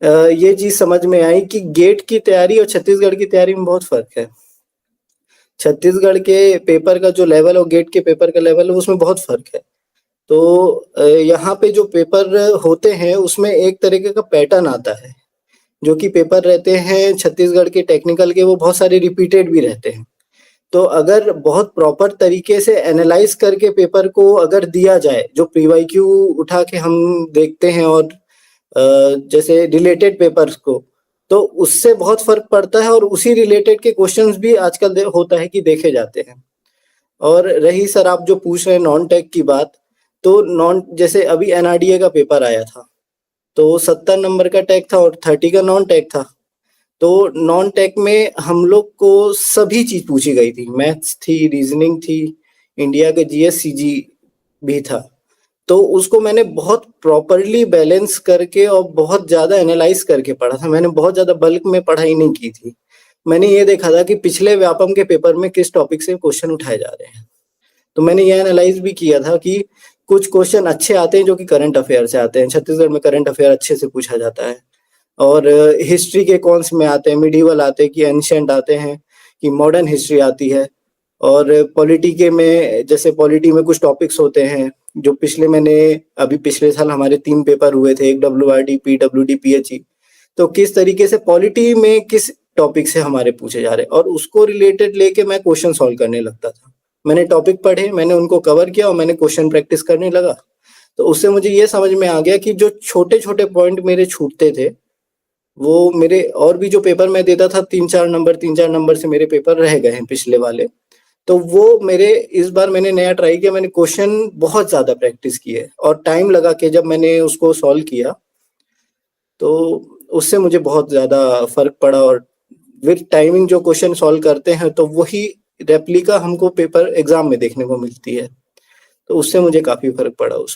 ये चीज़ समझ में आई कि गेट की तैयारी और छत्तीसगढ़ की तैयारी में बहुत फ़र्क है। छत्तीसगढ़ के पेपर का जो लेवल और गेट के पेपर का लेवल है उसमें बहुत फ़र्क है। तो यहाँ पे जो पेपर होते हैं उसमें एक तरीके का पैटर्न आता है, जो कि पेपर रहते हैं छत्तीसगढ़ के टेक्निकल के वो बहुत सारे रिपीटेड भी रहते हैं। तो अगर बहुत प्रॉपर तरीके से एनालाइज़ करके पेपर को अगर दिया जाए, जो पीवाईक्यू उठा के हम देखते हैं और जैसे रिलेटेड पेपर्स को, तो उससे बहुत फ़र्क पड़ता है और उसी रिलेटेड के क्वेश्चंस भी आजकल दे होता है कि देखे जाते हैं। और रही सर आप जो पूछ रहे हैं नॉन टेक की बात, तो नॉन जैसे अभी एनआरडीए का पेपर आया था, तो 70 नंबर का टेक था और 30 का नॉन टेक था। तो नॉन टेक में हम लोग को सभी चीज़ पूछी गई थी, मैथ्स थी, रीज़निंग थी, इंडिया के जीएस, सीजी भी था। तो उसको मैंने बहुत प्रॉपरली बैलेंस करके और बहुत ज़्यादा एनालाइज़ करके पढ़ा था। मैंने बहुत ज़्यादा बल्क में पढ़ाई नहीं की थी। मैंने ये देखा था कि पिछले व्यापम के पेपर में किस टॉपिक से क्वेश्चन उठाए जा रहे हैं। तो मैंने ये एनालाइज़ भी किया था कि कुछ क्वेश्चन अच्छे आते हैं जो कि करंट अफेयर से आते हैं। छत्तीसगढ़ में करंट अफेयर अच्छे से पूछा जाता है और हिस्ट्री के कौन से में आते हैं, मिडीवल आते हैं कि एंशिएंट आते हैं कि मॉडर्न हिस्ट्री आती है। और पॉलिटी के में जैसे पॉलिटी में कुछ टॉपिक्स होते हैं जो अभी पिछले साल हमारे 3 पेपर हुए थे, एक डब्ल्यूआरडी, पीडब्ल्यूडी, पीएचई। तो किस तरीके से पॉलिटी में किस टॉपिक से हमारे पूछे जा रहे हैं और उसको रिलेटेड लेके मैं क्वेश्चन सॉल्व करने लगता था। मैंने टॉपिक पढ़े, मैंने उनको कवर किया और मैंने क्वेश्चन प्रैक्टिस करने लगा। तो उससे मुझे ये समझ में आ गया कि जो छोटे-छोटे पॉइंट मेरे छूटते थे, वो मेरे और भी जो पेपर मैं देता था 3-4 नंबर से मेरे पेपर रह गए हैं पिछले वाले। तो वो मेरे इस बार मैंने नया ट्राई किया, मैंने क्वेश्चन बहुत ज़्यादा प्रैक्टिस की है और टाइम लगा के जब मैंने उसको सॉल्व किया, तो उससे मुझे बहुत ज़्यादा फ़र्क पड़ा और विद टाइमिंग जो क्वेश्चन सॉल्व करते हैं, तो वही रेप्लिका हमको पेपर एग्ज़ाम में देखने को मिलती है। तो उससे मुझे काफ़ी फ़र्क पड़ा उस